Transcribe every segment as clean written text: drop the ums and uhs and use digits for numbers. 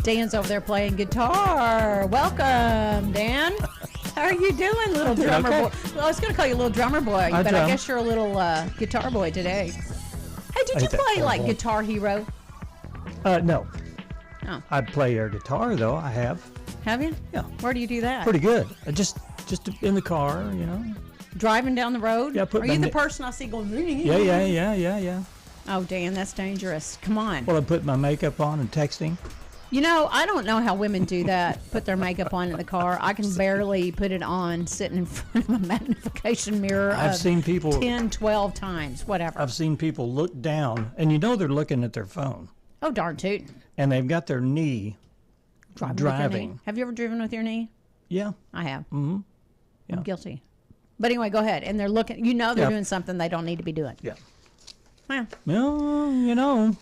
Dan's over there playing guitar. Welcome, Dan. How are you doing, little drummer boy? Well, I was going to call you little drummer boy, but I guess you're a little guitar boy today. Hey, did you play like Guitar Hero? No. Oh. I play air guitar though. I have. Have you? Yeah. Where do you do that? Pretty good. Just in the car, you know. Driving down the road? Yeah. Are you the person I see going? Yeah. Oh, Dan, that's dangerous. Come on. Well, I put my makeup on and texting. You know, I don't know how women do that, put their makeup on in the car. I can barely put it on sitting in front of a magnification mirror. I've seen people 10, 12 times, whatever. I've seen people look down, and you know they're looking at their phone. Oh, darn toot. And they've got their knee driving. Have you ever driven with your knee? Yeah. I have. Mm-hmm. Yeah. I'm guilty. But anyway, go ahead. And they're looking, they're doing something they don't need to be doing. Yeah. Well, you know.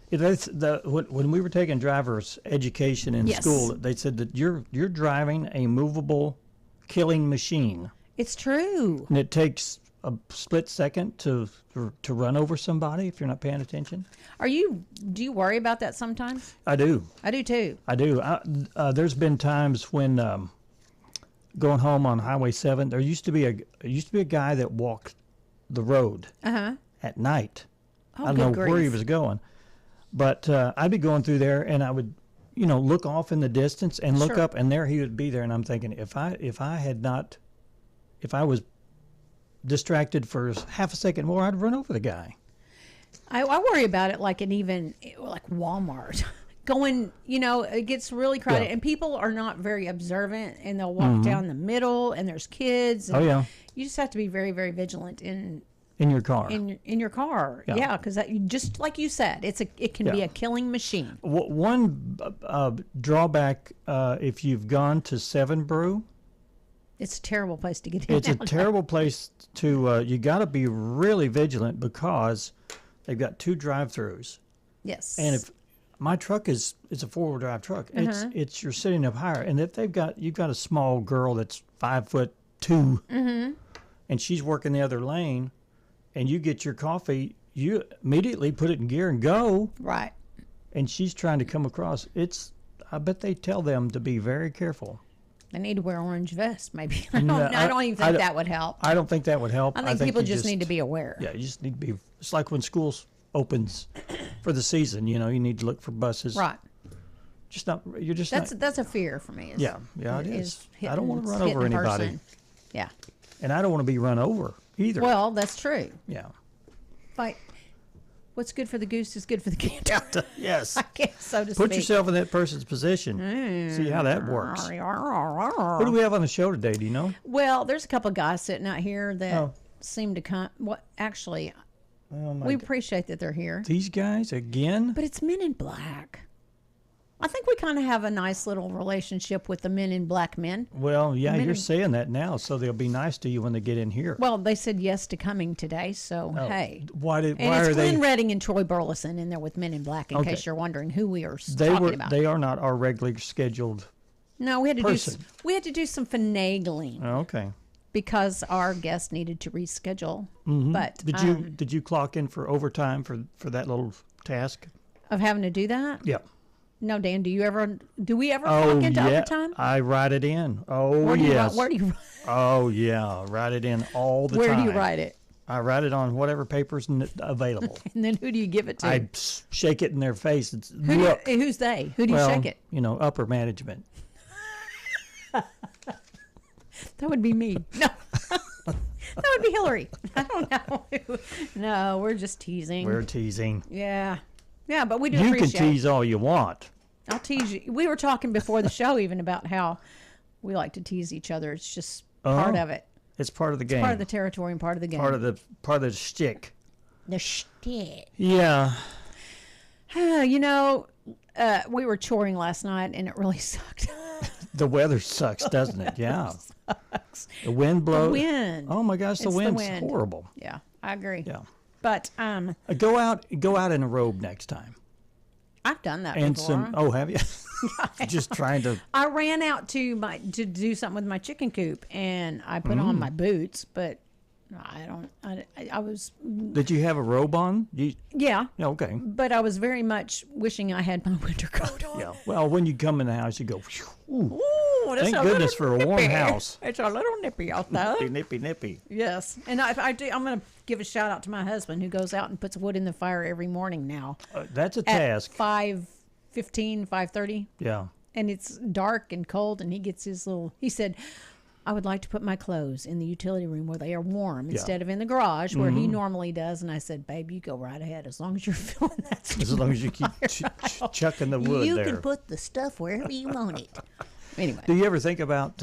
When we were taking driver's education in school, they said that you're driving a movable killing machine. It's true. And it takes a split second to run over somebody if you're not paying attention. Do you worry about that sometimes? I do. I do too. I do. There's been times when going home on Highway 7, there used to be a guy that walked the road at night. Oh, I don't know where he was going. But I'd be going through there, and I would, look off in the distance and look up, and there he would be there. And I'm thinking, if I was distracted for half a second more, I'd run over the guy. I worry about it like Walmart. Going, it gets really crowded, and people are not very observant, and they'll walk down the middle, and there's kids. And you just have to be very, very vigilant in your car. In your car, yeah, because just like you said, it can be a killing machine. One drawback, if you've gone to Seven Brew, it's a terrible place to get in. It's a terrible place to. You got to be really vigilant because they've got 2 drive-throughs. Yes. And if my truck it's a 4-wheel drive truck, it's you're sitting up higher, and if you've got a small girl that's 5'2", and she's working the other lane. And you get your coffee, you immediately put it in gear and go. Right. And she's trying to come across. I bet they tell them to be very careful. They need to wear orange vests, maybe. I don't even think that would help. I don't think that would help. I think people just need to be aware. Yeah, you just need to be. It's like when school opens for the season. You need to look for buses. Right. That's a fear for me. Yeah, it is. I don't want to run over anybody. Person. Yeah. And I don't want to be run over either. Well, that's true. Yeah. But what's good for the goose is good for the gander. Yes. I guess so to speak. Put yourself in that person's position. See how that works. Who do we have on the show today? Do you know? Well, there's a couple of guys sitting out here that seem to come. Actually, we appreciate that they're here. These guys again? But it's Men in Black. I think we kind of have a nice little relationship with the Men in Black men. Well, yeah, you're saying that now, so they'll be nice to you when they get in here. Well, they said yes to coming today, so hey. Why it's Glenn Redding and Troy Burleson in there with Men in Black, in case you're wondering who we are talking about. They are not our regularly scheduled. No, we had to do some finagling. Oh, okay. Because our guest needed to reschedule. Mm-hmm. But did you clock in for overtime for that little task of having to do that? Yep. No, Dan, do we ever clock into overtime? I write it in. Oh, yes. Where do you Oh, yeah. Write it in all the time. Where do you write it? I write it on whatever paper's available. And then who do you give it to? I shake it in their face. Who's they? Who do you shake it? Upper management. That would be me. No. That would be Hillary. I don't know. No, we're just teasing. We're teasing. Yeah. Yeah, but we do appreciate it. You can tease all you want. I'll tease you. We were talking before the show even about how we like to tease each other. It's just part of it. It's part of the game. It's part of the territory and part of the game. Part of the shtick. The shtick. Yeah. We were choring last night and it really sucked. The weather sucks, doesn't it? Yeah. Sucks. The wind blows. The wind. Oh my gosh, the wind's horrible. Yeah, I agree. Yeah. But go out in a robe next time. I've done that before. Have you? Just trying to. I ran out to do something with my chicken coop, and I put on my boots, but I don't. I was. Did you have a robe on? Yeah. Okay. But I was very much wishing I had my winter coat on. Yeah. Well, when you come in the house, you go. Ooh, that's thank goodness for a warm house. It's a little nippy out there. Nippy. Yes, and I do. I'm going to give a shout out to my husband who goes out and puts wood in the fire every morning now. That's a task. 5:15, 5:30. Yeah. And it's dark and cold, and he gets his little. He said, I would like to put my clothes in the utility room where they are warm instead of in the garage where he normally does. And I said, babe, you go right ahead as long as you're feeling that. As long as you keep chucking the wood you there. can put the stuff wherever you want it. Anyway. Do you ever think about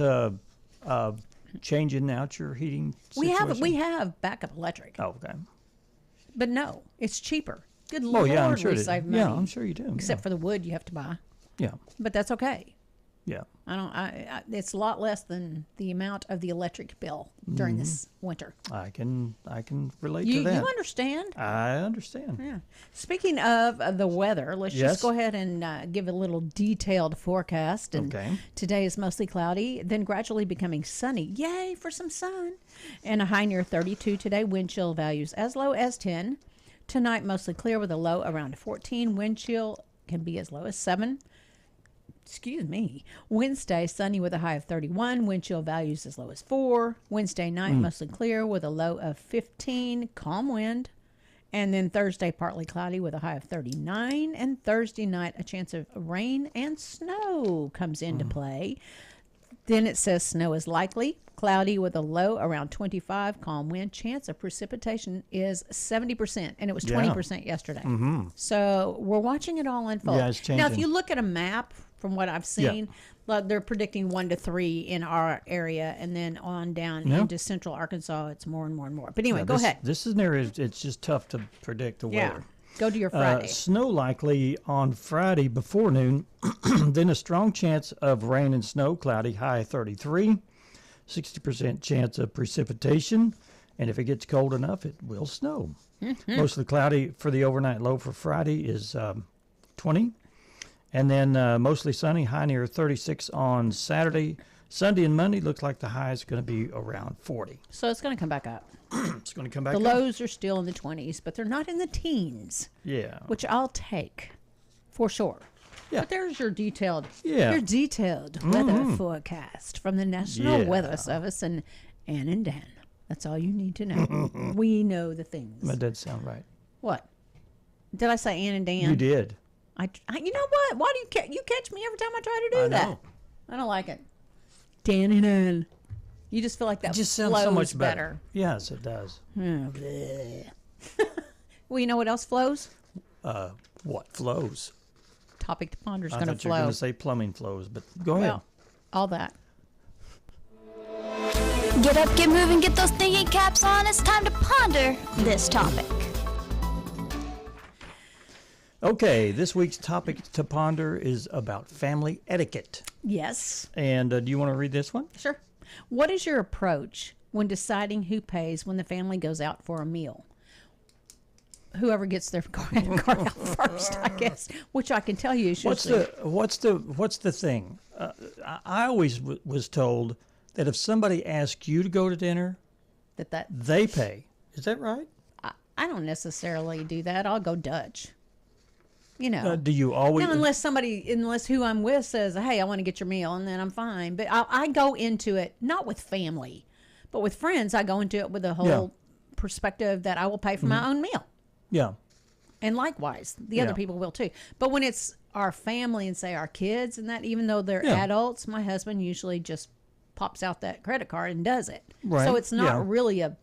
changing out your heating situation? We have backup electric. Oh, okay. But no, it's cheaper. Good Oh, Lord, yeah, I'm sure we save money. Yeah, I'm sure you do. Except for the wood you have to buy. Yeah. But that's okay. Yeah. It's a lot less than the amount of the electric bill during this winter. I can relate to that. You understand? I understand. Yeah. Speaking of the weather, let's just go ahead and give a little detailed forecast. And today is mostly cloudy, then gradually becoming sunny. Yay for some sun. And a high near 32 today. Wind chill values as low as 10. Tonight mostly clear with a low around 14. Wind chill can be as low as 7. Excuse me. Wednesday, sunny with a high of 31. Wind chill values as low as 4. Wednesday night, mostly clear with a low of 15. Calm wind. And then Thursday, partly cloudy with a high of 39. And Thursday night, a chance of rain and snow comes into play. Then it says snow is likely. Cloudy with a low around 25. Calm wind. Chance of precipitation is 70%. And it was 20% yesterday. So we're watching it all unfold. Yeah, it's changing. Now, if you look at a map, from what I've seen, they're predicting 1 to 3 in our area, and then on down into central Arkansas, it's more and more and more. But anyway, go ahead. This is an area, it's just tough to predict the weather. Go to your Friday. Snow likely on Friday before noon, then a strong chance of rain and snow, cloudy, high 33, 60% chance of precipitation, and if it gets cold enough, it will snow. Mostly cloudy for the overnight low for Friday is 20. And then mostly sunny, high near 36 on Saturday. Sunday and Monday looks like the high is going to be around 40. So it's going to come back up. It's going to come back up. The lows are still in the 20s, but they're not in the teens. Yeah. Which I'll take for sure. Yeah. But there's your detailed weather forecast from the National Weather Service and Ann and Dan. That's all you need to know. We know the things. That did sound right. What? Did I say Ann and Dan? You did. You know what? Why do you catch me every time I try to do that? I don't like it. Dan and Ann. You just feel like that just sounds so much better. Yes, it does. Well, you know what else flows? What flows? Topic to Ponder is I going to thought flow. you were going to say plumbing flows, but go ahead. Well, all that. Get up, get moving, get those thinking caps on. It's time to ponder this topic. Okay, this week's topic to ponder is about family etiquette. Yes. And do you want to read this one? Sure. What is your approach when deciding who pays when the family goes out for a meal? Whoever gets their credit card out first, I guess. Which I can tell you is what's the thing? I always was told that if somebody asks you to go to dinner, that they pay. Is that right? I don't necessarily do that. I'll go Dutch. You know, do you always? No, unless who I'm with says, "Hey, I want to get your meal," and then I'm fine. But I go into it not with family, but with friends. I go into it with the whole perspective that I will pay for my own meal. Yeah. And likewise, the other people will too. But when it's our family and say our kids, and that even though they're adults, my husband usually just pops out that credit card and does it. Right. So it's not really a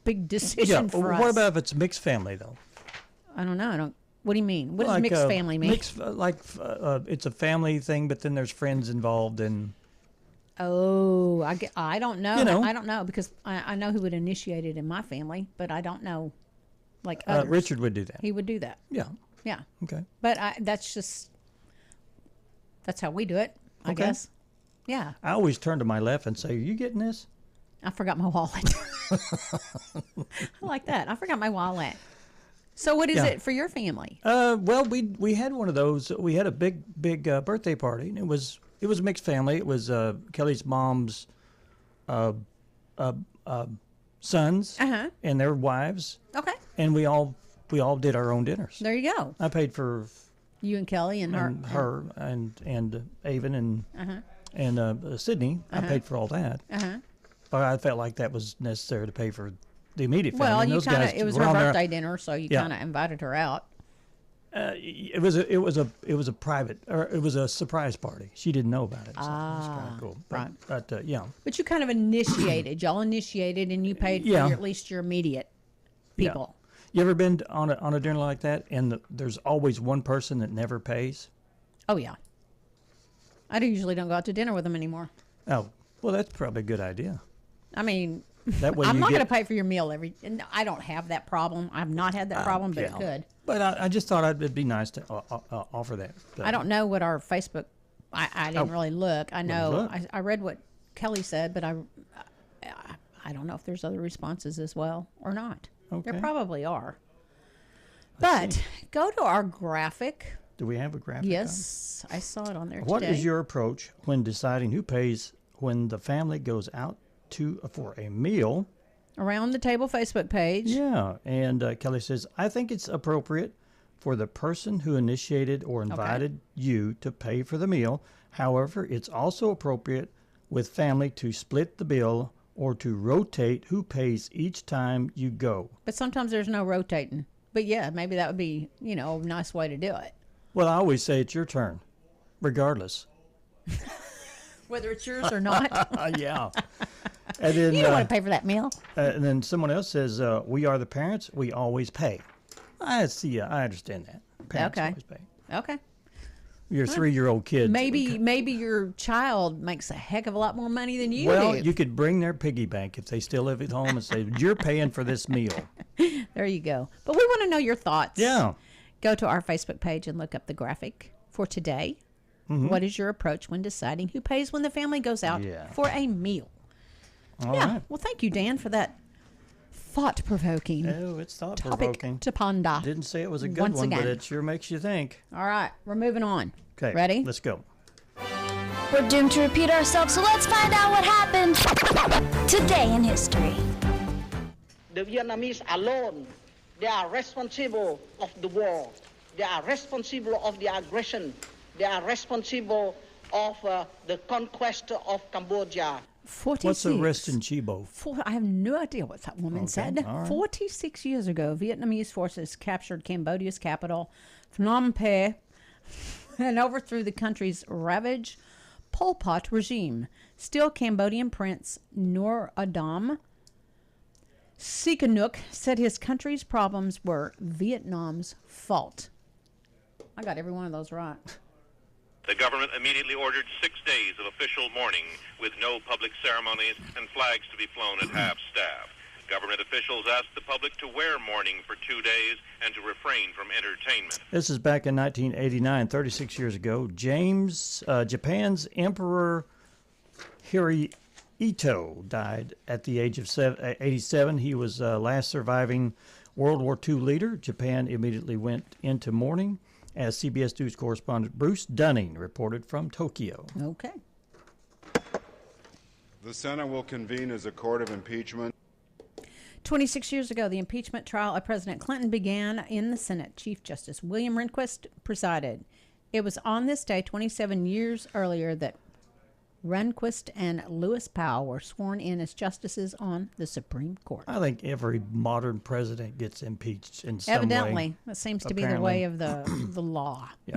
big decision for us. What about if it's mixed family though? I don't know. What do you mean? What does mixed family mean? Mixed, it's a family thing, but then there's friends involved and. Oh, I don't know. I don't know because I know who would initiate it in my family, but I don't know, like others. Richard would do that. He would do that. Yeah. Yeah. Okay. But that's how we do it, I guess. Yeah. I always turn to my left and say, "Are you getting this?" I forgot my wallet. I like that. I forgot my wallet. So what is it for your family? Well, we had one of those. We had a big birthday party, and it was a mixed family. It was Kelly's mom's sons and their wives. Okay. And we all did our own dinners. There you go. I paid for you and Kelly and her and Avon and Sydney. I paid for all that. But I felt like that was necessary to pay for the immediate family. Well, you kind of it was her birthday dinner, so you kind of invited her out. It was a private, or it was a surprise party. She didn't know about it. So it was kind of cool. Right. But yeah. But you kind of initiated. Y'all initiated, and you paid for at least your immediate people. Yeah. You ever been on a dinner like that, and there's always one person that never pays? Oh yeah. I usually don't go out to dinner with them anymore. Oh, well, that's probably a good idea. I mean, that way I'm not going to pay for your meal and I don't have that problem. I've not had that problem, but it could. But I just thought it'd be nice to offer that. I don't know what our Facebook. I didn't really look. I know I read what Kelly said, but I don't know if there's other responses as well or not. Okay. There probably are. But go to our graphic. Do we have a graphic? Yes, I saw it on there What today. is your approach when deciding who pays when the family goes out for a meal? Around the Table Facebook page. Yeah, and Kelly says, I think it's appropriate for the person who initiated or invited you to pay for the meal. However, it's also appropriate with family to split the bill or to rotate who pays each time you go. But sometimes there's no rotating. But yeah, maybe that would be, a nice way to do it. Well, I always say it's your turn, regardless. Whether it's yours or not. Yeah. And then, you don't want to pay for that meal. And then someone else says, we are the parents, we always pay. I understand that. Parents always pay. Okay. Your 3-year-old kid. Maybe your child makes a heck of a lot more money than you do. Well, you could bring their piggy bank if they still live at home and say, you're paying for this meal. There you go. But we want to know your thoughts. Yeah. Go to our Facebook page and look up the graphic for today. Mm-hmm. What is your approach when deciding who pays when the family goes out for a meal? All right. Well, thank you, Dan, for that thought-provoking it's thought-provoking. To ponder. Didn't say it was a good one, but it sure makes you think. All right, we're moving on. Okay. Ready? Let's go. We're doomed to repeat ourselves, so let's find out what happened today in history. The Vietnamese alone, they are responsible of the war. They are responsible of the aggression. They are responsible of the conquest of Cambodia. 46. What's the rest in Chibo? I have no idea what that woman said. Right. 46 years ago, Vietnamese forces captured Cambodia's capital, Phnom Penh, and overthrew the country's ravaged Pol Pot regime. Still, Cambodian Prince Noor Adam Sihanouk said his country's problems were Vietnam's fault. I got every one of those right. The government immediately ordered 6 days of official mourning with no public ceremonies and flags to be flown at half-staff. Government officials asked the public to wear mourning for 2 days and to refrain from entertainment. This is back in 1989, 36 years ago. Japan's Emperor Hirohito died at the age of 87. He was last surviving World War II leader. Japan immediately went into mourning, as CBS News correspondent Bruce Dunning reported from Tokyo. Okay. The Senate will convene as a court of impeachment. 26 years ago, the impeachment trial of President Clinton began in the Senate. Chief Justice William Rehnquist presided. It was on this day, 27 years earlier, that Rehnquist and Lewis Powell were sworn in as justices on the Supreme Court. I think every modern president gets impeached in some way. Evidently, that seems to be the way of the law. Yeah.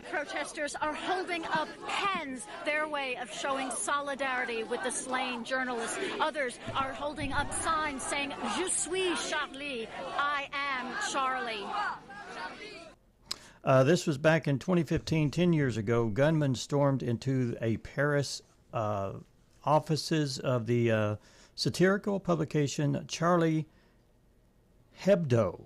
Protesters are holding up pens, their way of showing solidarity with the slain journalists. Others are holding up signs saying, "Je suis Charlie," I am Charlie. This was back in 2015, 10 years ago. Gunmen stormed into a Paris offices of the satirical publication Charlie Hebdo.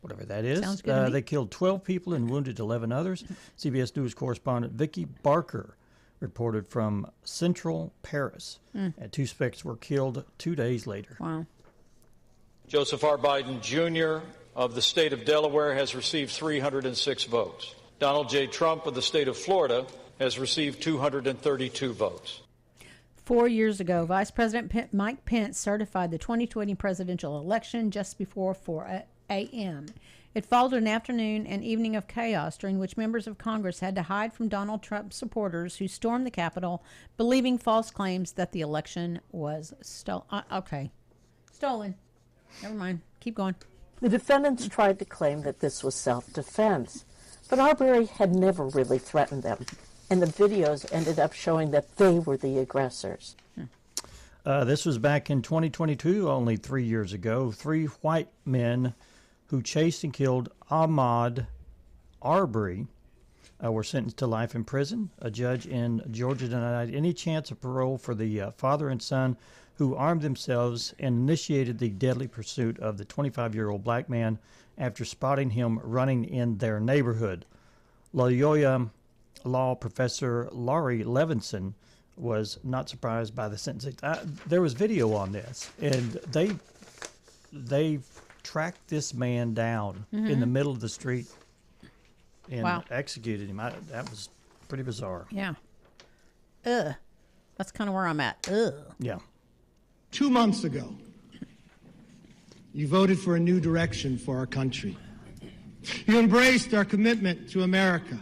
Whatever that is. Sounds good to me. They killed 12 people and wounded 11 others. CBS News correspondent Vicky Barker reported from central Paris. And 2 suspects were killed 2 days later. Wow. Joseph R. Biden Jr. of the state of Delaware has received 306 votes. Donald J. Trump of the state of Florida has received 232 votes. 4 years ago, Vice President Mike Pence certified the 2020 presidential election just before 4 a.m. It followed an afternoon and evening of chaos during which members of Congress had to hide from Donald Trump supporters who stormed the Capitol, believing false claims that the election was stolen. Stolen. Never mind. Keep going. The defendants tried to claim that this was self-defense, but Arbery had never really threatened them, and the videos ended up showing that they were the aggressors. This was back in 2022, only 3 years ago. 3 white men who chased and killed Ahmaud Arbery were sentenced to life in prison. A judge in Georgia denied any chance of parole for the father and son who armed themselves and initiated the deadly pursuit of the 25-year-old black man after spotting him running in their neighborhood. Loyola law professor Laurie Levinson was not surprised by the sentence. There was video on this, and they tracked this man down in the middle of the street and executed him. That was pretty bizarre. Yeah. Ugh. That's kind of where I'm at. Ugh. Yeah. 2 months ago, you voted for a new direction for our country. You embraced our commitment to America.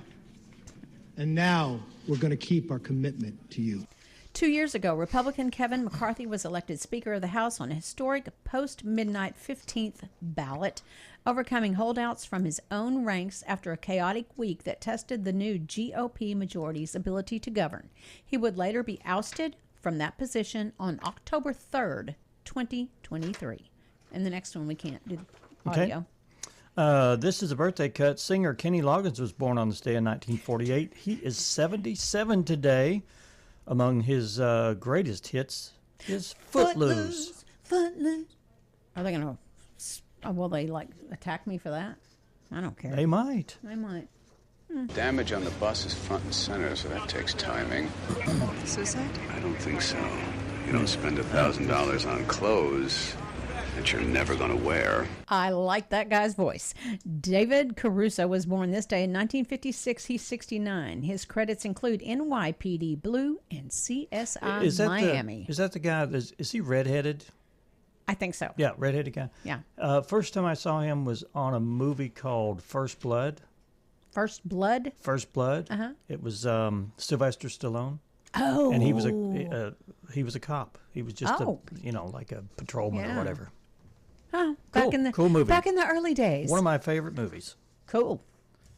And now we're going to keep our commitment to you. 2 years ago, Republican Kevin McCarthy was elected Speaker of the House on a historic post-midnight 15th ballot, overcoming holdouts from his own ranks after a chaotic week that tested the new GOP majority's ability to govern. He would later be ousted from that position on October 3rd, 2023. And the next one we can't do audio. Okay. This is a birthday cut. Singer Kenny Loggins was born on this day in 1948. He is 77 today. Among his greatest hits is Footloose. Footloose. Are they going to, will they attack me for that? I don't care. They might. They might. Damage on the bus is front and center, so that takes timing. Suicide? I don't think so. You don't spend $1,000 on clothes that you're never going to wear. I like that guy's voice. David Caruso was born this day in 1956. He's 69. His credits include NYPD Blue and CSI Miami. Is that the guy? Is he redheaded? I think so. Yeah, redheaded guy. Yeah. First time I saw him was on a movie called First Blood. First Blood? First Blood. Uh-huh. It was Sylvester Stallone. Oh. And he was a cop. He was just like a patrolman or whatever. Oh, cool movie. Back in the early days. One of my favorite movies. Cool.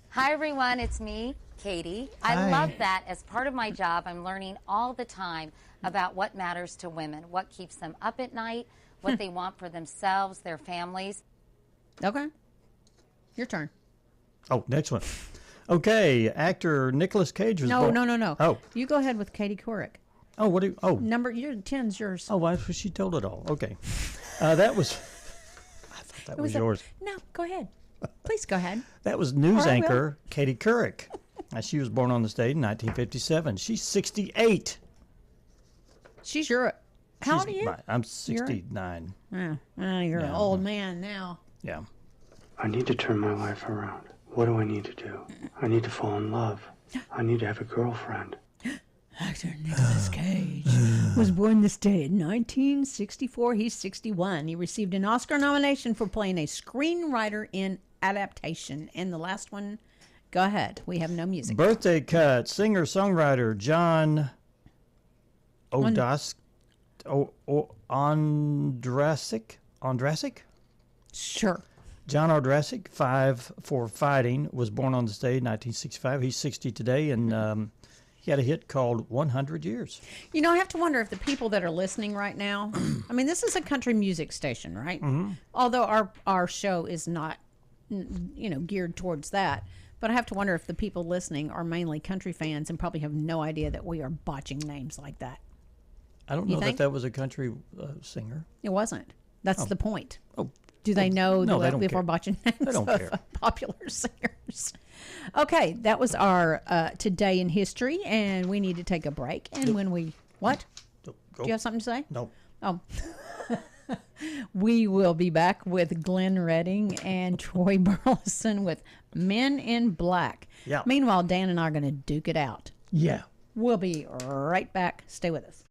Hi, everyone. It's me, Katie. Hi. I love that. As part of my job, I'm learning all the time about what matters to women, what keeps them up at night, what they want for themselves, their families. Okay. Your turn. Oh, next one. Okay, actor Nicolas Cage was born. No. Oh. You go ahead with Katie Couric. Oh, what do you... Oh. Number... Your 10's yours. Oh, well, she told it all. Okay. That was... I thought that was yours. No, go ahead. Please go ahead. That was news anchor Katie Couric. She was born on this date in 1957. She's 68. She's your... How old are you? I'm 69. You're an old man now. Yeah. I need to turn my life around. What do I need to do? I need to fall in love. I need to have a girlfriend. Actor Nicolas Cage was born this day in 1964. He's 61. He received an Oscar nomination for playing a screenwriter in adaptation. And the last one, go ahead. We have no music. Birthday cut. Singer-songwriter John Ondrasik? Sure. John Ondrasik, 5 for Fighting, was born on this day in 1965. He's 60 today, and he had a hit called 100 Years. You know, I have to wonder if the people that are listening right now, I mean, this is a country music station, right? Mm-hmm. Although our show is not, geared towards that. But I have to wonder if the people listening are mainly country fans and probably have no idea that we are botching names like that. I don't know that was a country singer. It wasn't. That's the point. Oh. Do they know if care. we're watching names they don't care. Popular singers? Okay, that was our Today in History, and we need to take a break. And when we... What? Go. Do you have something to say? No. Oh. We will be back with Glenn Redding and Troy Burleson with Men in Black. Yeah. Meanwhile, Dan and I are going to duke it out. Yeah. We'll be right back. Stay with us.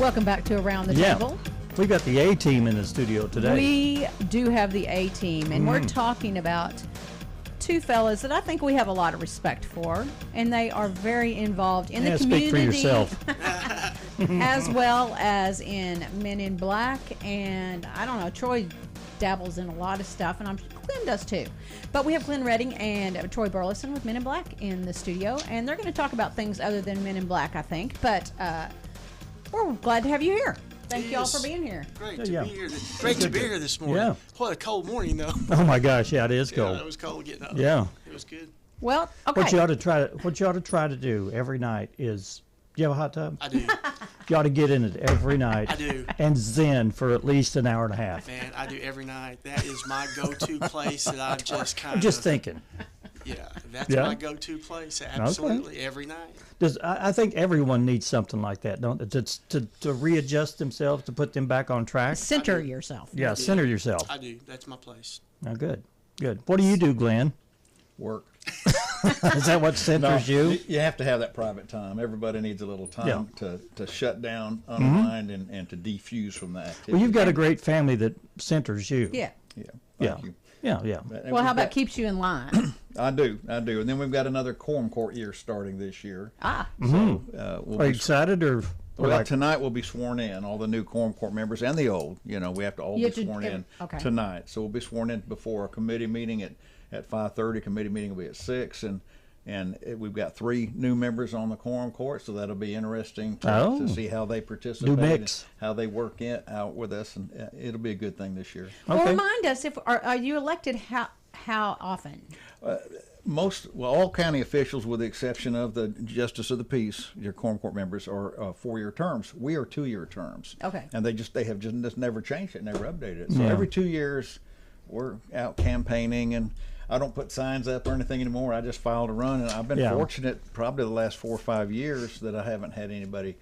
Welcome back to Around the Table. We got the A-team in the studio today. We do have the A-team, and we're talking about two fellas that I think we have a lot of respect for, and they are very involved in the community. Speak for yourself. As well as in Men in Black, and I don't know, Troy dabbles in a lot of stuff, and Glenn does too. But we have Glenn Redding and Troy Burleson with Men in Black in the studio, and they're going to talk about things other than Men in Black, I think. But we're glad to have you here. Thank you all for being here. Great to be here. Great to be here this morning. Yeah. What a cold morning, though. Oh my gosh, yeah, it is cold. It was cold getting up. Yeah. It was good. Well, okay. What you ought to try to do every night is, do you have a hot tub? I do. You ought to get in it every night. I do. And zen for at least an hour and a half. Man, I do every night. That is my go-to place that I've just kind of. I'm just thinking. Yeah, that's my go-to place. Absolutely, every night. I think everyone needs something like that, don't they? To readjust themselves, to put them back on track. Center yourself. Yeah, center yourself. I do. That's my place. Oh, good. What do you do, Glenn? Work. Is that what centers you? You have to have that private time. Everybody needs a little time to shut down, unwind, and to defuse from that activity. Well, you've got a great family that centers you. Yeah. Thank you. Yeah. Well, how about keeps you in line? I do. And then we've got another quorum court year starting this year. Ah. So, are you excited or? Well, tonight we'll be sworn in, all the new quorum court members and the old. We have to all be sworn in tonight. So we'll be sworn in before a committee meeting at 5:30. Committee meeting will be at 6, and we've got 3 new members on the quorum court, so that'll be interesting to see how they participate, new mix. And how they work out with us, and it'll be a good thing this year. Well, remind us, are you elected how often? All county officials, with the exception of the Justice of the Peace, your quorum court members, are 4-year terms. We are 2-year terms. Okay. And they have just never changed it, never updated it. So every 2 years, we're out campaigning, and I don't put signs up or anything anymore. I just file to run, and I've been fortunate probably the last 4 or 5 years that I haven't had anybody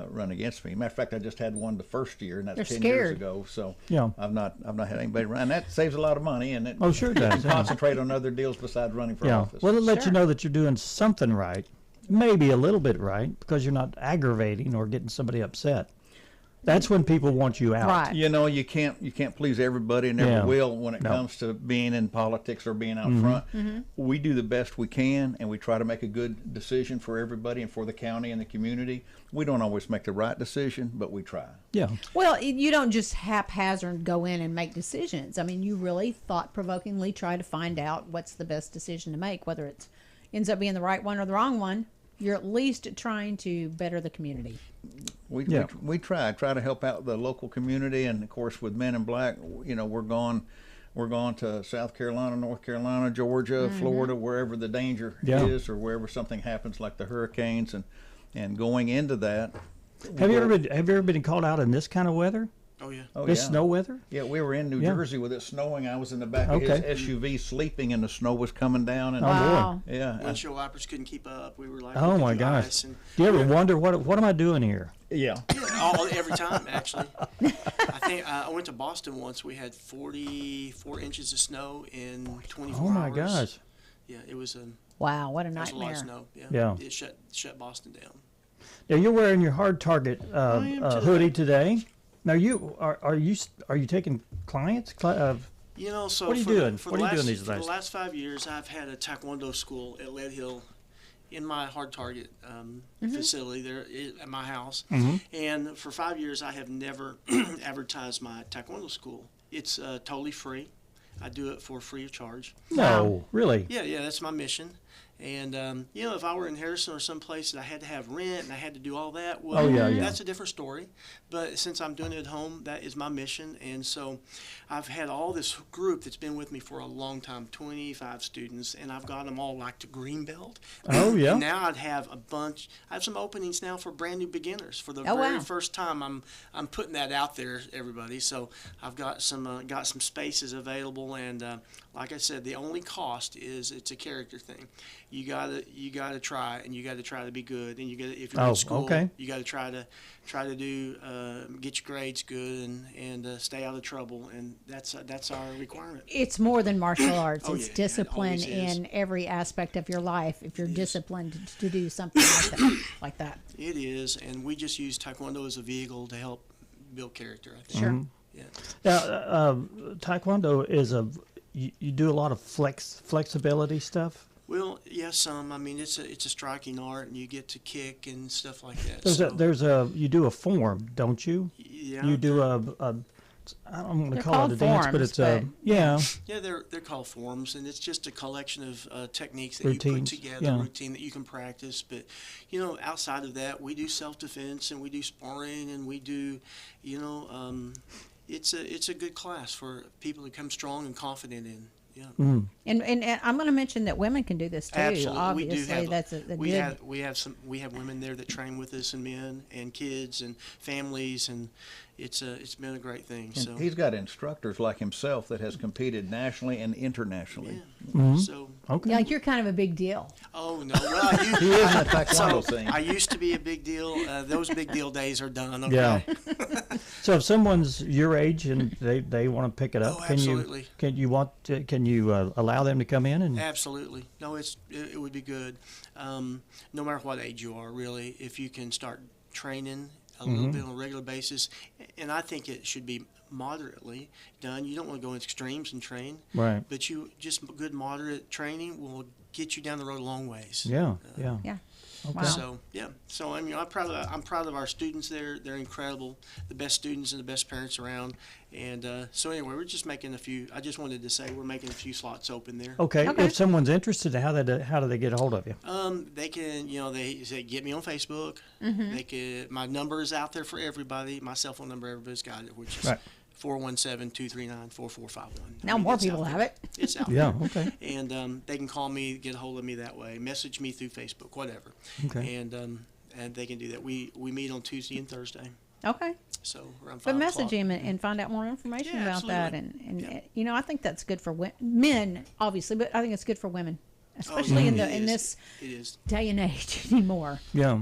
run against me. Matter of fact, I just had one the first year, and that's 10 years ago. So I've not had anybody run. And that saves a lot of money, and it sure does. Concentrate on other deals besides running for office. Well, it lets you know that you're doing something right, maybe a little bit right, because you're not aggravating or getting somebody upset. That's when people want you out. Right. You can't please everybody, and never will when it comes to being in politics or being out front. We do the best we can, and we try to make a good decision for everybody and for the county and the community. We don't always make the right decision, but we try. Yeah. Well, you don't just haphazard go in and make decisions. I mean, you really thought-provokingly try to find out what's the best decision to make, whether it ends up being the right one or the wrong one. You're at least trying to better the community. We try to help out the local community, and of course with Men in Black, we're gone to South Carolina, North Carolina, Georgia, Florida, wherever the danger is, or wherever something happens like the hurricanes, and going into that. Have you ever been called out in this kind of weather? Oh yeah. This snow weather? Yeah, we were in New Jersey with it snowing. I was in the back of his SUV sleeping, and the snow was coming down. And wow. Yeah. Windshield wipers couldn't keep up. We were like, oh my gosh. Do you ever wonder what am I doing here? Yeah. Every time actually. I think I went to Boston once. We had 44 inches of snow in 24 hours. Oh my gosh. Yeah, it was wow, what a nightmare. It was a lot of snow. Yeah. It shut Boston down. Now you're wearing your Hard Target hoodie today. Now are you taking clients? So what are you doing? What are you doing these days? For the last 5 years, I've had a Taekwondo school at Lead Hill, in my Hard Target facility there at my house. And for 5 years, I have never advertised my Taekwondo school. It's totally free. I do it for free of charge. No, really? Yeah, that's my mission. And, if I were in Harrison or someplace that I had to have rent and I had to do all that, well, that's a different story. But since I'm doing it at home, that is my mission. And so I've had all this group that's been with me for a long time, 25 students, and I've got them all like to Greenbelt. Oh, yeah. And now I have some openings now for brand new beginners. For the very first time, I'm putting that out there, everybody. So I've got some spaces available, and like I said, the only cost is it's a character thing. you gotta try, and you gotta try to be good, and you got if you're in school, you gotta try to do get your grades good and stay out of trouble, and that's our requirement. It's more than martial arts. It's discipline in every aspect of your life. If you're disciplined to do something like that, it is, and we just use Taekwondo as a vehicle to help build character, I think. Sure. Yeah. Now, Taekwondo is you do a lot of flexibility stuff. Well, yeah, some. I mean, it's a striking art, and you get to kick and stuff like that. You do a form, don't you? Yeah. You do I don't want to call it a dance, but it's Yeah, they're called forms, and it's just a collection of techniques that routines, you put together, routine that you can practice. But outside of that, we do self-defense, and we do sparring, and we do, it's a good class for people to come strong and confident in. Yeah. Mm. And I'm going to mention that women can do this too. Absolutely, Obviously, we do have, that's we have women there that train with us, and men and kids and families, and it's been a great thing. And so he's got instructors like himself that has competed nationally and internationally. Yeah. Mm-hmm. So yeah, like you're kind of a big deal. Oh no, well he is in the Taekwondo thing. I used to be a big deal. Those big deal days are done. Okay? Yeah. So if someone's your age and they want to pick it up, can you allow them to come in and? Absolutely. No, it would be good. No matter what age you are, really, if you can start training a little bit on a regular basis, and I think it should be moderately done. You don't want to go in extremes and train, right? But just good moderate training will get you down the road a long ways. Yeah. Okay. Wow. So I mean, I'm proud of our students there. They're incredible, the best students and the best parents around. And so anyway, we're just making a few. I just wanted to say we're making a few slots open there. Okay. If someone's interested, how do they get a hold of you? They can, they say get me on Facebook. Mm-hmm. They could. My number is out there for everybody. My cell phone number, everybody's got it, which is right. 417-239-4451. Now more people have it. It's out there. Yeah, okay. And they can call me, get a hold of me that way, message me through Facebook, whatever. Okay. And they can do that. We meet on Tuesday and Thursday. Okay. So around 5 But message o'clock. him and find out more information about that. absolutely. And I think that's good for men, obviously, but I think it's good for women, especially in this day and age anymore. Yeah.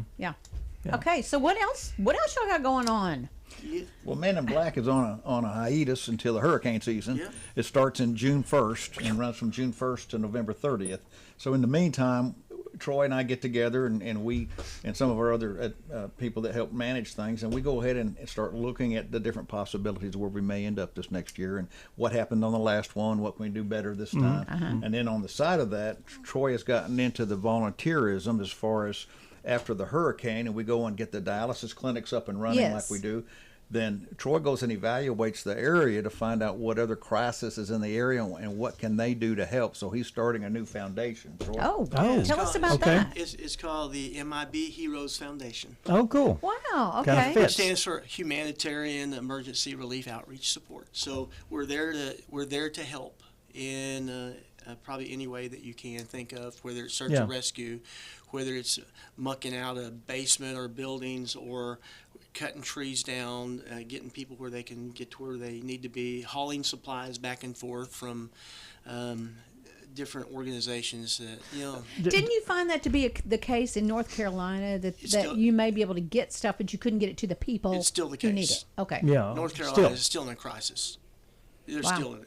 Okay, so what else y'all got going on? Yeah. Well, Men in Black is on a hiatus until the hurricane season. Yeah. It starts in June 1st and runs from June 1st to November 30th. So in the meantime, Troy and I get together, and we and some of our other people that help manage things, and we go ahead and start looking at the different possibilities where we may end up this next year, and what happened on the last one, what can we do better this time. And then on the side of that, Troy has gotten into the volunteerism as far as after the hurricane, and we go and get the dialysis clinics up and running like we do. Then Troy goes and evaluates the area to find out what other crisis is in the area and what can they do to help. So he's starting a new foundation. Troy. Tell us about that. It's called the MIB Heroes Foundation. Oh, cool. Wow. Kinda Okay. fits. It stands for Humanitarian Emergency Relief Outreach Support. So we're there to help in probably any way that you can think of, whether it's search and rescue, whether it's mucking out a basement or buildings, or cutting trees down, getting people where they can get to where they need to be, hauling supplies back and forth from different organizations that, Didn't you find that to be the case in North Carolina, that you may be able to get stuff, but you couldn't get it to the people it's still the who need case. it? Okay. Yeah. North Carolina is still in a crisis. They're still in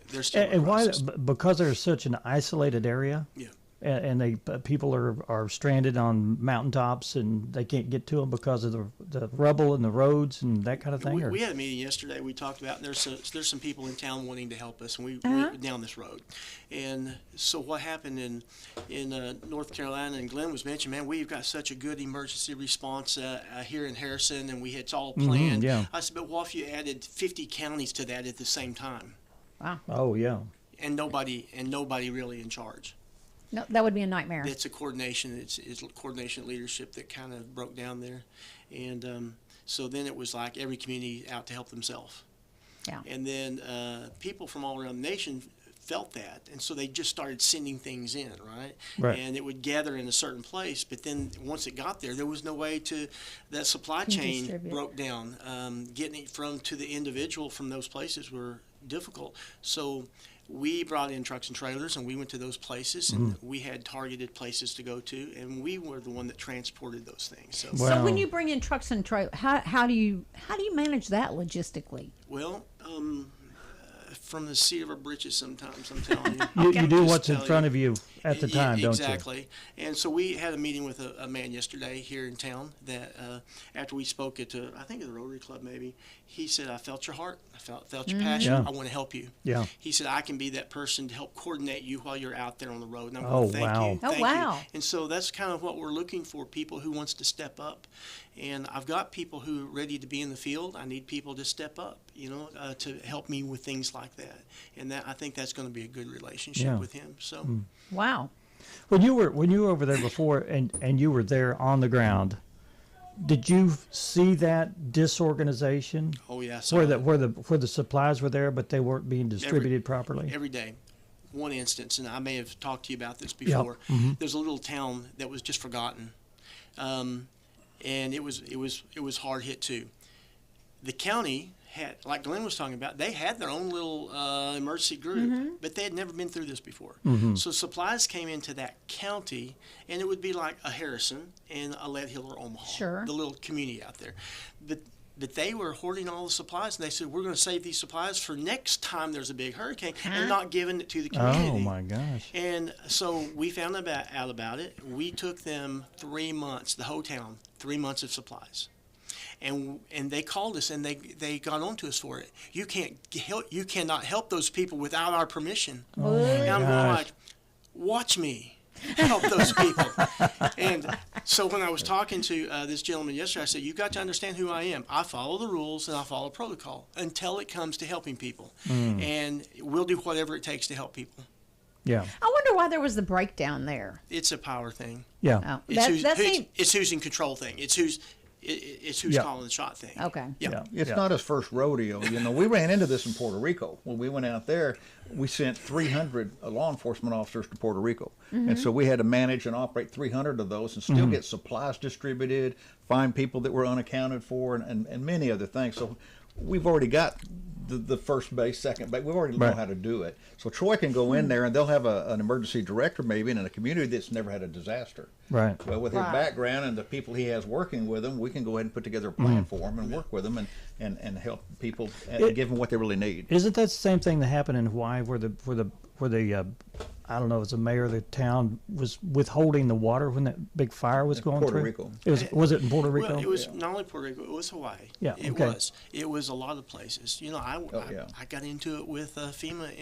a why? crisis. Because they're such an isolated area. Yeah. And people are stranded on mountaintops and they can't get to them because of the rubble and the roads and that kind of thing. We had a meeting yesterday. We talked about there's some people in town wanting to help us, and we went down this road. And so what happened in North Carolina, and Glenn was mentioning, man, we've got such a good emergency response here in Harrison, and it's all planned. I said, but what if you added 50 counties to that at the same time? Wow. Oh yeah. And nobody really in charge. No, that would be a nightmare. It's a coordination. It's coordination leadership that kind of broke down there, and so then it was like every community out to help themselves. Yeah. And then people from all around the nation felt that, and so they just started sending things in, right? And it would gather in a certain place, but then once it got there was no way to, that supply chain broke down. Getting it to the individual from those places were difficult. So we brought in trucks and trailers, and we went to those places, and we had targeted places to go to, and we were the one that transported those things. So when you bring in trucks and trailers, how do you manage that logistically? Well, from the seat of our britches sometimes, I'm telling you. You do what's in front of you at the time, don't you? Exactly. And so we had a meeting with a man yesterday here in town that after we spoke at, I think at the Rotary Club maybe, he said, I felt your heart, I felt your passion, I want to help you. Yeah. He said, I can be that person to help coordinate you while you're out there on the road. And I'm Oh, thank wow. you. Oh, Thank wow. you. And so that's kind of what we're looking for, people who wants to step up. And I've got people who are ready to be in the field. I need people to step up, to help me with things like that. And that I think that's going to be a good relationship with him. So, Wow. When you were over there before, and you were there on the ground, did you see that disorganization? Oh yeah, where the supplies were there, but they weren't being distributed properly. Every day. One instance, and I may have talked to you about this before. There's a little town that was just forgotten, and it was hard hit too. The county had, like Glenn was talking about, they had their own little emergency group, but they had never been through this before. So supplies came into that county, and it would be like a Harrison and a Lead Hill or Omaha, the little community out there. But they were hoarding all the supplies, and they said, we're going to save these supplies for next time there's a big hurricane, and not giving it to the community. Oh, my gosh. And so we found out about it. We took them 3 months, the whole town, 3 months of supplies. And they called us, and they got onto us for it. You cannot help those people without our permission. Oh, and I'm going gosh. like, watch me help those people. And so when I was talking to this gentleman yesterday, I said, you've got to understand who I am. I follow the rules and I follow protocol until it comes to helping people. And we'll do whatever it takes to help people. Yeah. I wonder why there was the breakdown there. It's a power thing. Yeah. Oh, It's who's in control thing. It's who's calling the shot thing. Okay. Yeah. It's not his first rodeo. We ran into this in Puerto Rico. When we went out there, we sent 300 law enforcement officers to Puerto Rico. And so we had to manage and operate 300 of those and still get supplies distributed, find people that were unaccounted for, and many other things. So we've already got the first base, second base. We already know how to do it. So Troy can go in there, and they'll have an emergency director maybe in a community that's never had a disaster. Right. Well, with his background and the people he has working with him, we can go ahead and put together a plan for him and work with them and help people and give them what they really need. Isn't that the same thing that happened in Hawaii, where the I don't know, it was the mayor of the town was withholding the water when that big fire was going Puerto through? Rico. Was it in Puerto Rico? Well, it was not only Puerto Rico, it was Hawaii. Yeah, It was a lot of places. I got into it with FEMA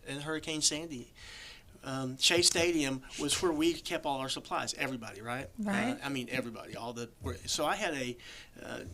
in Hurricane Sandy. Shea Stadium was where we kept all our supplies. Everybody, right? Right. Everybody. So I had a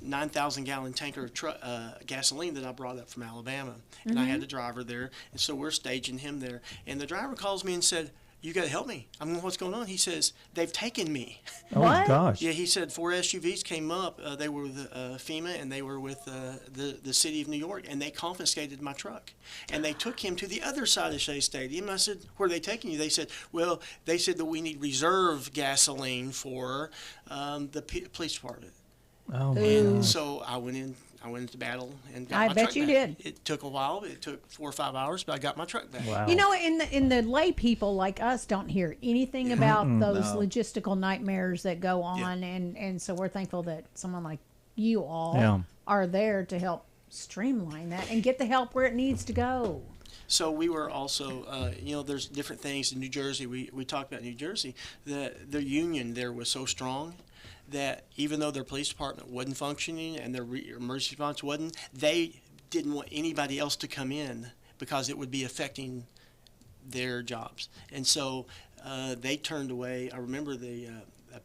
9,000 gallon tanker of gasoline that I brought up from Alabama, and I had a driver there, and so we're staging him there. And the driver calls me and said, "You got to help me." I'm going, "What's going on?" He says, "They've taken me." Oh, gosh. Yeah, he said 4 SUVs came up. They were with FEMA, and they were with the city of New York, and they confiscated my truck. And they took him to the other side of Shea Stadium. And I said, "Where are they taking you?" They said, "Well, they said that we need reserve gasoline for the police department." Oh, and so I went into battle and got my truck back. I bet you did. It took a while. It took 4 or 5 hours, but I got my truck back. Wow. In the lay people like us don't hear anything about those logistical nightmares that go on, and so we're thankful that someone like you all are there to help streamline that and get the help where it needs to go. So we were also, there's different things in New Jersey. We talked about New Jersey. The union there was so strong that even though their police department wasn't functioning and their emergency response wasn't, they didn't want anybody else to come in because it would be affecting their jobs. And so they turned away. I remember the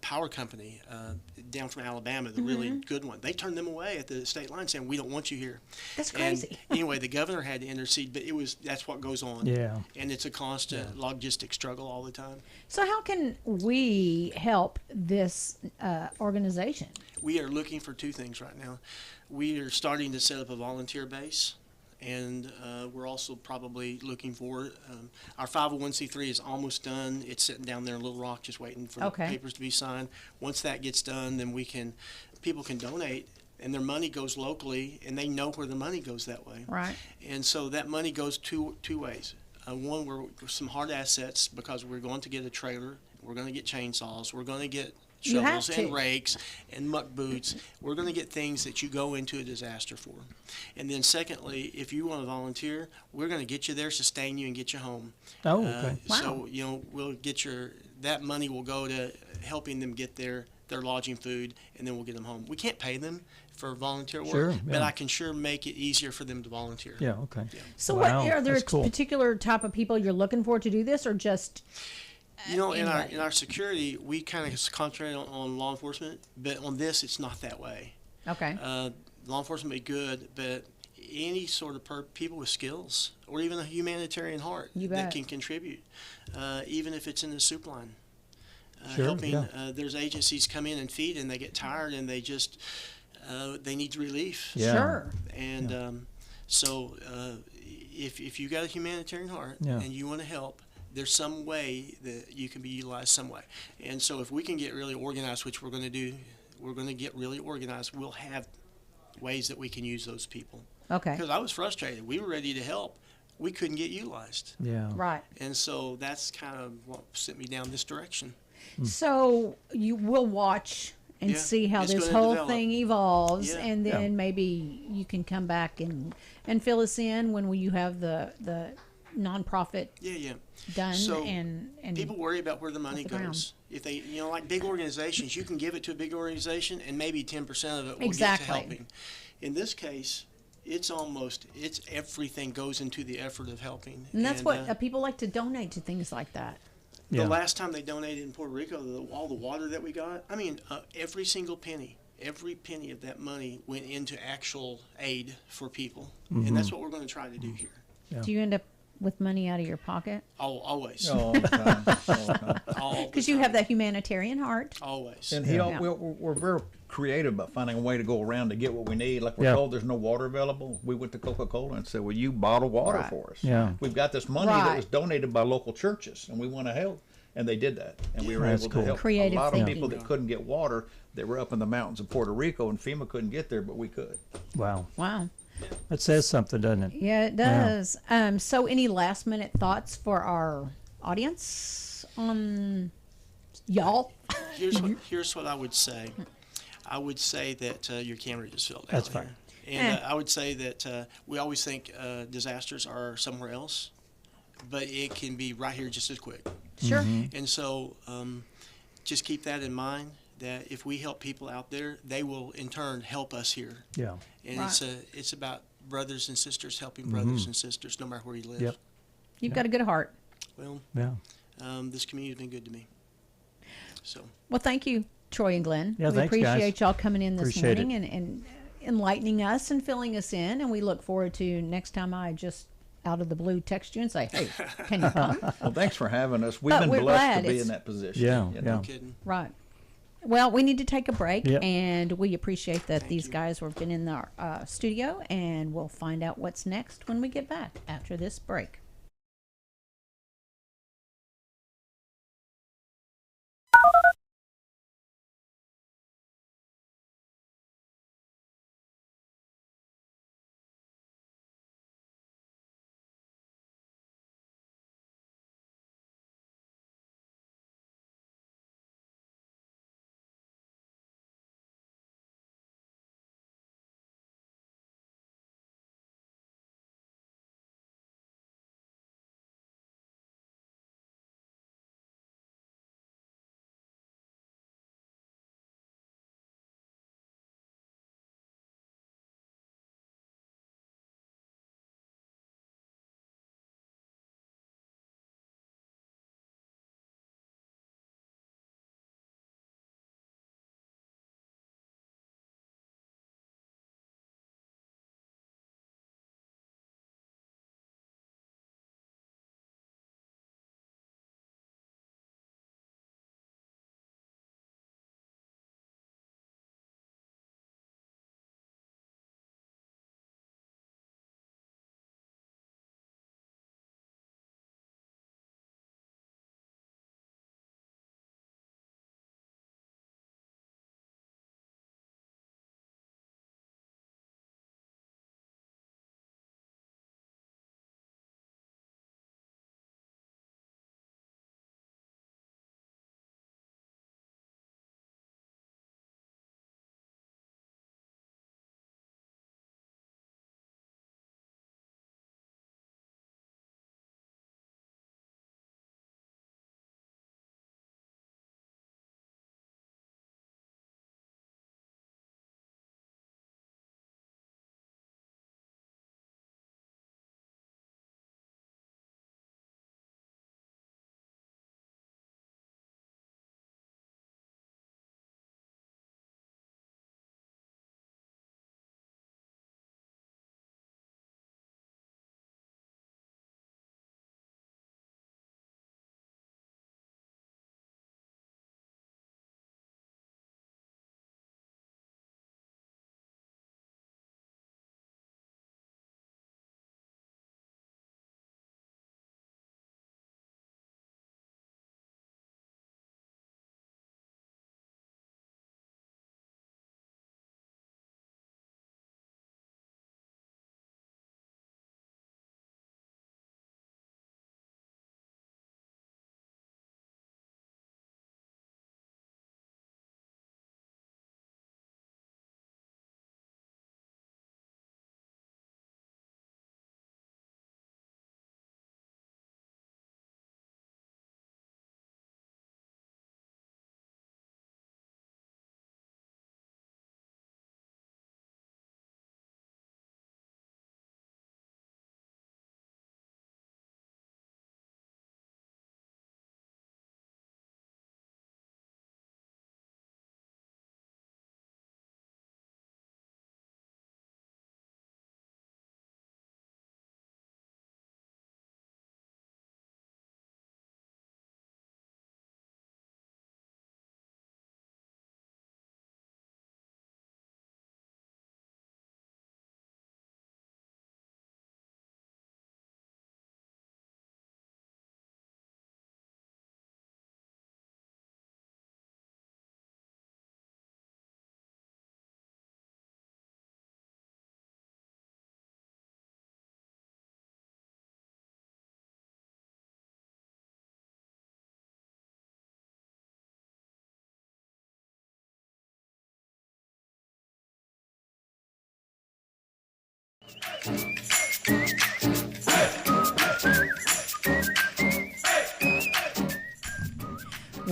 power company down from Alabama, the really good one, they turned them away at the state line saying, "We don't want you here." That's crazy. And anyway, the governor had to intercede, but that's what goes on. Yeah. And it's a constant logistic struggle all the time. So how can we help this organization? We are looking for 2 things right now. We are starting to set up a volunteer base, and we're also probably looking for our 501c3 is almost done. It's sitting down there in Little Rock just waiting for the papers to be signed. Once that gets done, then people can donate, and their money goes locally, and they know where the money goes that way. Right. And so that money goes two ways. one, we're some hard assets because we're going to get a trailer. We're going to get chainsaws. We're going to get shovels and rakes and muck boots. We're going to get things that you go into a disaster for. And then secondly, if you want to volunteer, we're going to get you there, sustain you, and get you home. Oh, okay. Wow. So, we'll get that money will go to helping them get their lodging, food, and then we'll get them home. We can't pay them for volunteer work, but I can sure make it easier for them to volunteer. Yeah, okay. Yeah. So are there a particular type of people you're looking for to do this, or just... in our security, we kind of concentrate on law enforcement, but on this, it's not that way. Okay. Law enforcement may be good, but any sort of people with skills or even a humanitarian heart that can contribute, even if it's in the soup line. Helping. There's agencies come in and feed, and they get tired, and they just they need relief. Yeah. Sure. And so if you got a humanitarian heart and you want to help, there's some way that you can be utilized some way. And so if we can get really organized, which we're going to do, we're going to get really organized. We'll have ways that we can use those people. Okay. Because I was frustrated. We were ready to help. We couldn't get utilized. Yeah. Right. And so that's kind of what sent me down this direction. So you will watch and see how this whole thing evolves, and then maybe you can come back and fill us in when you have the nonprofit done. So and people worry about where the money goes. If they, like big organizations, you can give it to a big organization and maybe 10% of it will get to helping. In this case, it's everything goes into the effort of helping. And that's what people like to donate to things like that. The last time they donated in Puerto Rico, all the water that we got, every single penny. Every penny of that money went into actual aid for people. Mm-hmm. And that's what we're going to try to do here. Yeah. Do you end up with money out of your pocket? Oh, always. All the time. Because you have that humanitarian heart. Always. And we're very creative about finding a way to go around to get what we need. Like we're told there's no water available. We went to Coca-Cola and said, will you bottle water for us? Yeah. We've got this money that was donated by local churches, and we want to help. And they did that. And we were able to help a lot of people that couldn't get water. They were up in the mountains of Puerto Rico, and FEMA couldn't get there, but we could. Wow. Wow. That says something, doesn't it? Yeah, it does. Yeah. So any last minute thoughts for our audience on y'all? Here's what I would say. I would say that your camera just fell down. That's fine. And I would say that we always think disasters are somewhere else, but it can be right here just as quick. Sure. Mm-hmm. And so just keep that in mind, that if we help people out there, they will in turn help us here. Yeah. And it's about brothers and sisters helping brothers and sisters, no matter where you live. Yep. You've got a good heart. Well, this community has been good to me. So. Well, thank you, Troy and Glenn. Yeah, we appreciate y'all coming in this morning and enlightening us and filling us in. And we look forward to next time I just out of the blue text you and say, hey, can you come? Well, thanks for having us. We've been blessed to be in that position. Yeah. No kidding. Right. Well, we need to take a break, and we appreciate that these guys have been in the studio, and we'll find out what's next when we get back after this break.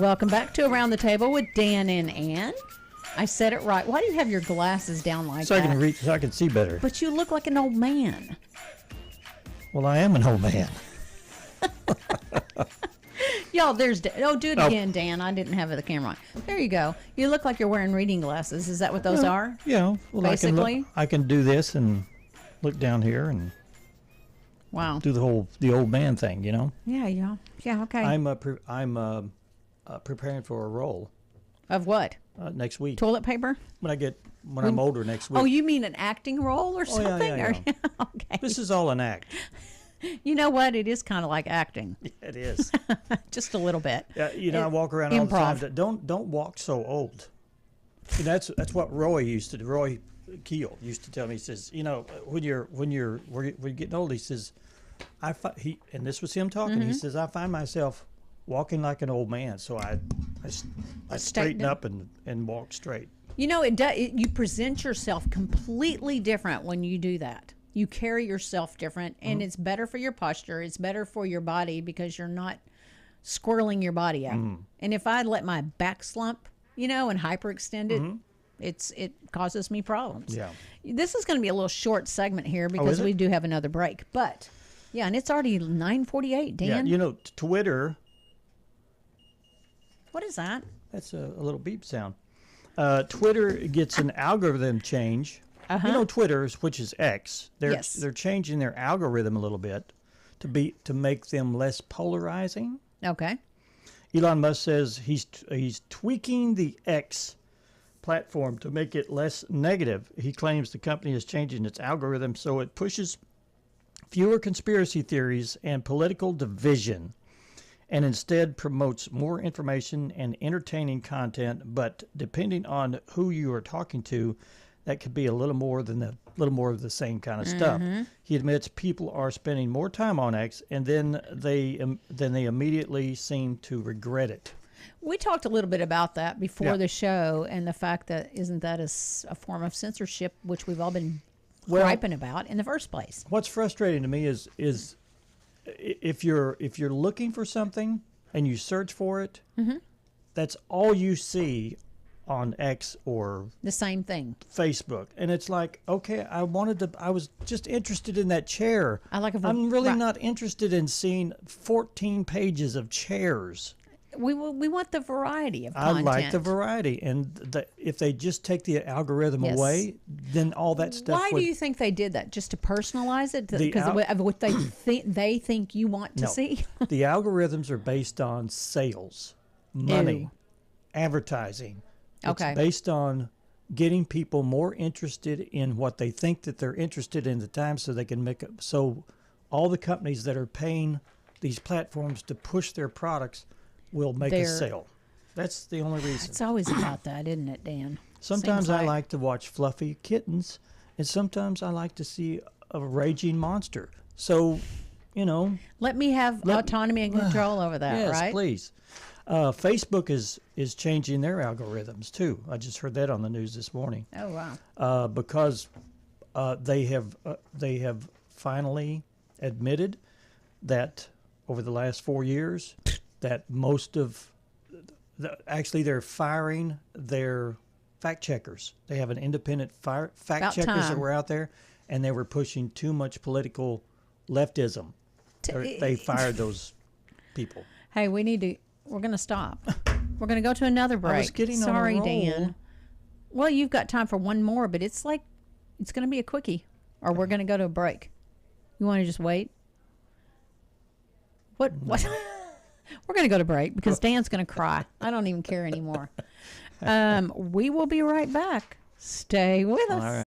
Welcome back to Around the Table with Dan and Ann. I said it right. Why do you have your glasses down like so that? I can reach, so I can see better. But you look like an old man. Well, I am an old man. Y'all, do it again, Dan. I didn't have the camera on. There you go. You look like you're wearing reading glasses. Is that what those are? Yeah. Well, basically, I can do this and look down here and do the old man thing. Yeah. Okay. I'm preparing for a role. Of what? Next week. Toilet paper? When I'm older next week. Oh, you mean an acting role or something? Yeah. Okay. This is all an act. You know what? It is kind of like acting. It is. Just a little bit. Yeah, I walk around all the time. Don't walk so old. That's what Roy used to do. Roy Keel used to tell me. He says, when you're getting old, he says, and this was him talking. He says, I find myself walking like an old man, so I straighten up and walk straight. You present yourself completely different when you do that. You carry yourself different, and it's better for your posture. It's better for your body because you're not squirreling your body out. And if I let my back slump, and hyperextend it, it causes me problems. Yeah. This is going to be a little short segment here because we do have another break. But, yeah, and it's already 9:48, Dan. Yeah, Twitter. What is that? That's a little beep sound. Twitter gets an algorithm change. Twitter, which is X, they're changing their algorithm a little bit to make them less polarizing. Okay. Elon Musk says he's tweaking the X platform to make it less negative. He claims the company is changing its algorithm so it pushes fewer conspiracy theories and political division, and instead promotes more information and entertaining content. But depending on who you are talking to, that could be a little more of the same kind of stuff. He admits people are spending more time on X, and then they immediately seem to regret it. We talked a little bit about that before the show, and the fact that isn't that a form of censorship, which we've all been griping about in the first place. What's frustrating to me is if you're looking for something and you search for it, that's all you see on X or the same thing, Facebook, and it's like, okay, I was just interested in that chair. I'm really not interested in seeing 14 pages of chairs. We want the variety of content. I like the variety, and if they just take the algorithm away, then all that stuff. Why do you think they did that? Just to personalize it, because of what they think you want to see. The algorithms are based on sales, money, advertising. Okay. It's based on getting people more interested in what they think that they're interested in at the time, so they can make it. So all the companies that are paying these platforms to push their products will make a sale. That's the only reason. It's always about that, isn't it, Dan? Sometimes I like to watch fluffy kittens, and sometimes I like to see a raging monster. So, let me have autonomy and control over that, yes, right? Yes, please. Facebook is changing their algorithms too. I just heard that on the news this morning. Oh wow! Because they have finally admitted that over the last 4 years, that most of actually they're firing their fact checkers. They have an independent fact checkers that were out there, and they were pushing too much political leftism. They fired those people. Hey, we're going to stop. We're going to go to another break. I was getting Sorry, on a roll. Dan. Well, you've got time for one more, but it's going to be a quickie, or we're going to go to a break. You want to just wait? What? We're going to go to break because Dan's going to cry. I don't even care anymore. We will be right back. Stay with us. All right.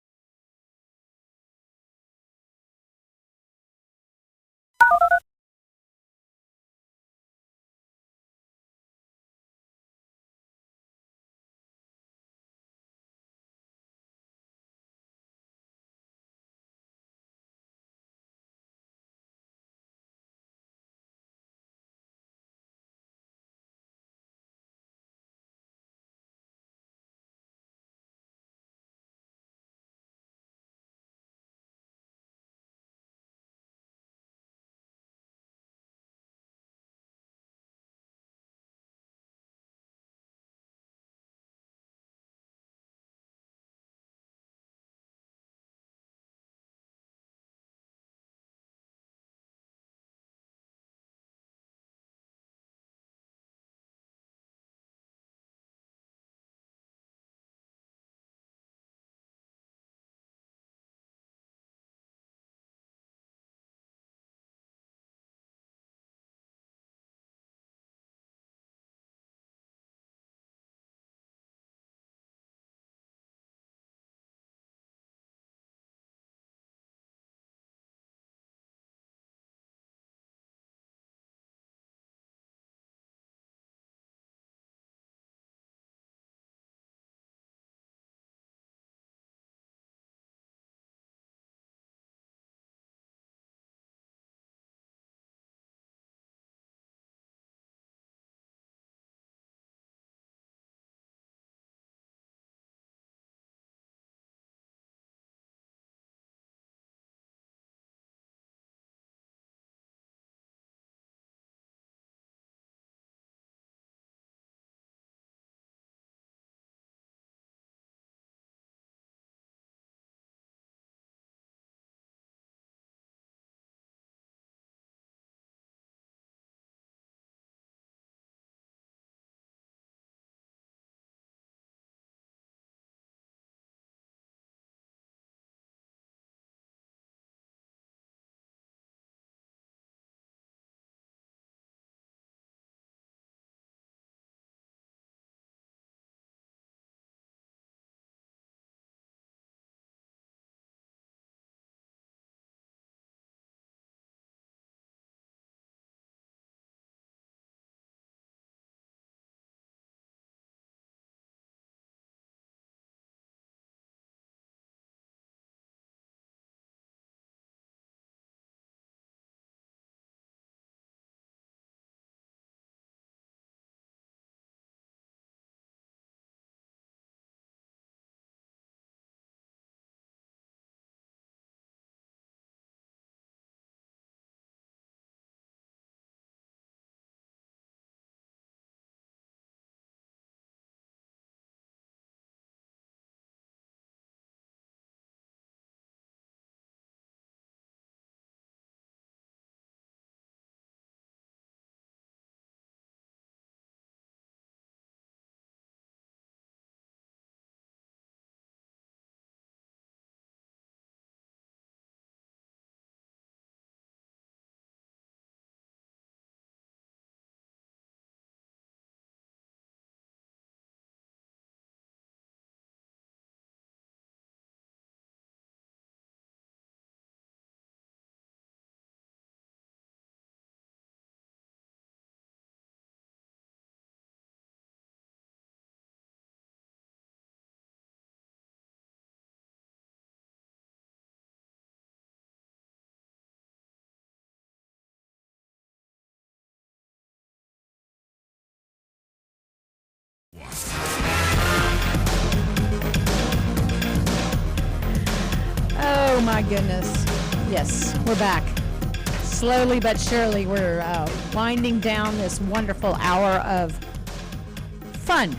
Oh, my goodness. Yes, we're back. Slowly but surely, we're winding down this wonderful hour of fun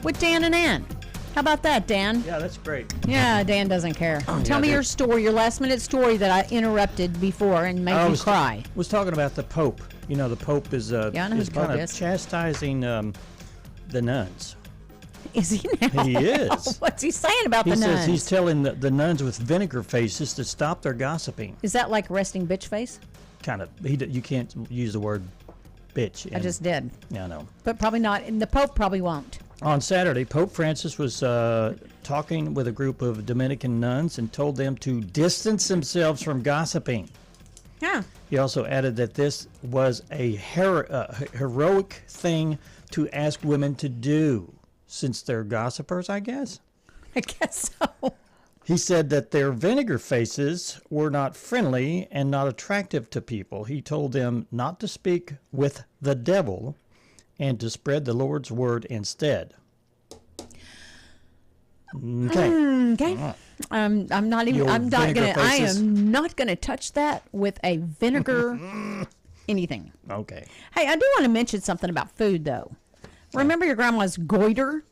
with Dan and Ann. How about that, Dan? Yeah, that's great. Yeah, Dan doesn't care. Tell me your story, your last-minute story that I interrupted before and made you cry. Was talking about the Pope. You know, the Pope is kind of chastising the nuns. Is he now? He is. What's he saying about the nuns? He says he's telling the nuns with vinegar faces to stop their gossiping. Is that like resting bitch face? Kind of. You can't use the word bitch. I just did. Yeah, I know. But probably not. And the Pope probably won't. On Saturday, Pope Francis was talking with a group of Dominican nuns and told them to distance themselves from gossiping. Yeah. He also added that this was a heroic thing to ask women to do, since they're gossipers, I guess. I guess so. He said that their vinegar faces were not friendly and not attractive to people. He told them not to speak with the devil and to spread the Lord's word instead. Okay. Okay. I'm not gonna touch that with a vinegar anything. Okay. Hey, I do want to mention something about food though. Remember your grandma's goiter?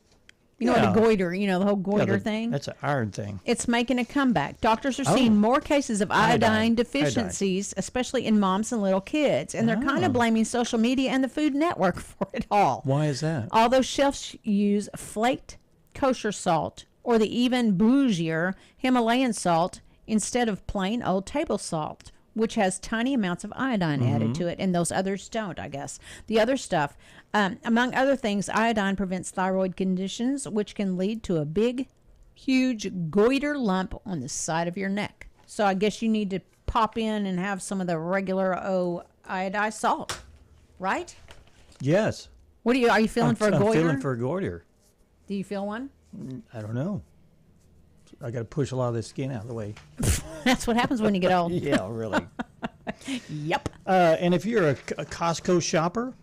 You know what a goiter, the whole goiter thing? That's an iron thing. It's making a comeback. Doctors are seeing more cases of iodine deficiencies, especially in moms and little kids. And they're kind of blaming social media and the Food Network for it all. Why is that? Although chefs use flaked kosher salt or the even bougier Himalayan salt instead of plain old table salt, which has tiny amounts of iodine added to it, and those others don't, I guess. The other stuff, among other things, iodine prevents thyroid conditions, which can lead to a big, huge goiter lump on the side of your neck. So I guess you need to pop in and have some of the regular iodized salt, right? Yes. What are you feeling for a goiter? I'm feeling for a goiter. Do you feel one? I don't know. I got to push a lot of this skin out of the way. That's what happens when you get old. Yeah, really. Yep. And if you're a Costco shopper,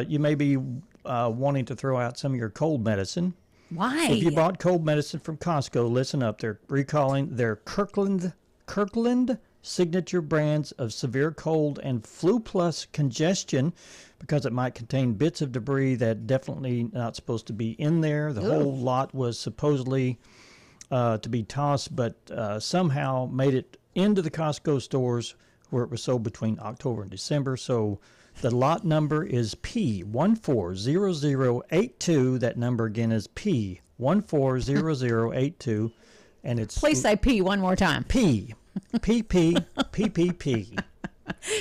you may be wanting to throw out some of your cold medicine. Why? If you bought cold medicine from Costco, listen up. They're recalling their Kirkland signature brands of severe cold and flu plus congestion because it might contain bits of debris that definitely not supposed to be in there. The whole lot was supposedly to be tossed, but somehow made it into the Costco stores where it was sold between October and December. So the lot number is P140082. That number again is P140082. And it's... Please say P one more time. P. P.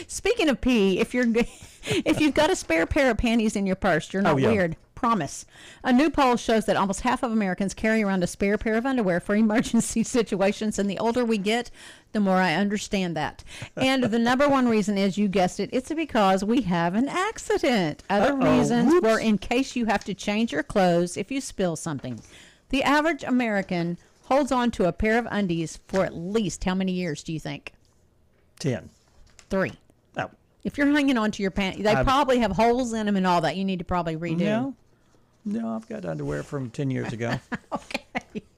Speaking of P, if you've got a spare pair of panties in your purse, you're not weird. Promise. A new poll shows that almost half of Americans carry around a spare pair of underwear for emergency situations, and the older we get, the more I understand that. And the number one reason is, you guessed it, it's because we have an accident. Other reasons were in case you have to change your clothes if you spill something. The average American holds on to a pair of undies for at least how many years, do you think? 10. 3. Oh. If you're hanging on to your pants, they probably have holes in them and all that. You need to probably redo. No, I've got underwear from 10 years ago. Okay.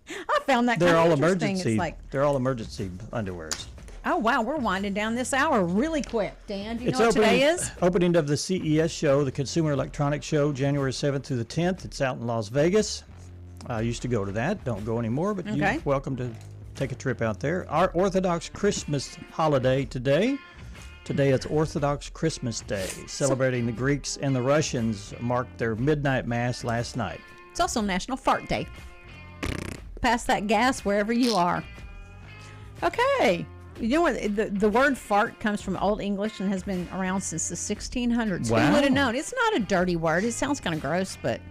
I found that They're kind of all interesting. emergency. They're all emergency underwears. Oh, wow. We're winding down this hour really quick. Dan, do you know what today is? Opening of the CES show, the Consumer Electronics Show, January 7th through the 10th. It's out in Las Vegas. I used to go to that. Don't go anymore, but you're welcome to take a trip out there. Our Orthodox Christmas holiday today. Today it's Orthodox Christmas Day, celebrating the Greeks and the Russians marked their midnight mass last night. It's also National Fart Day. Pass that gas wherever you are. Okay. You know what? The word fart comes from Old English and has been around since the 1600s. Wow. Who would have known? It's not a dirty word. It sounds kind of gross, but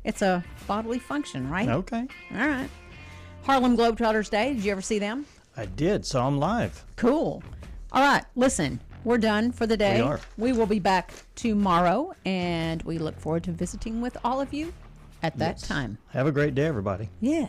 it's a bodily function, right? Okay. All right. Harlem Globetrotters Day. Did you ever see them? I did. Saw them live. Cool. All right. Listen, we're done for the day. We are. We will be back tomorrow, and we look forward to visiting with all of you at that time. Have a great day, everybody. Yeah.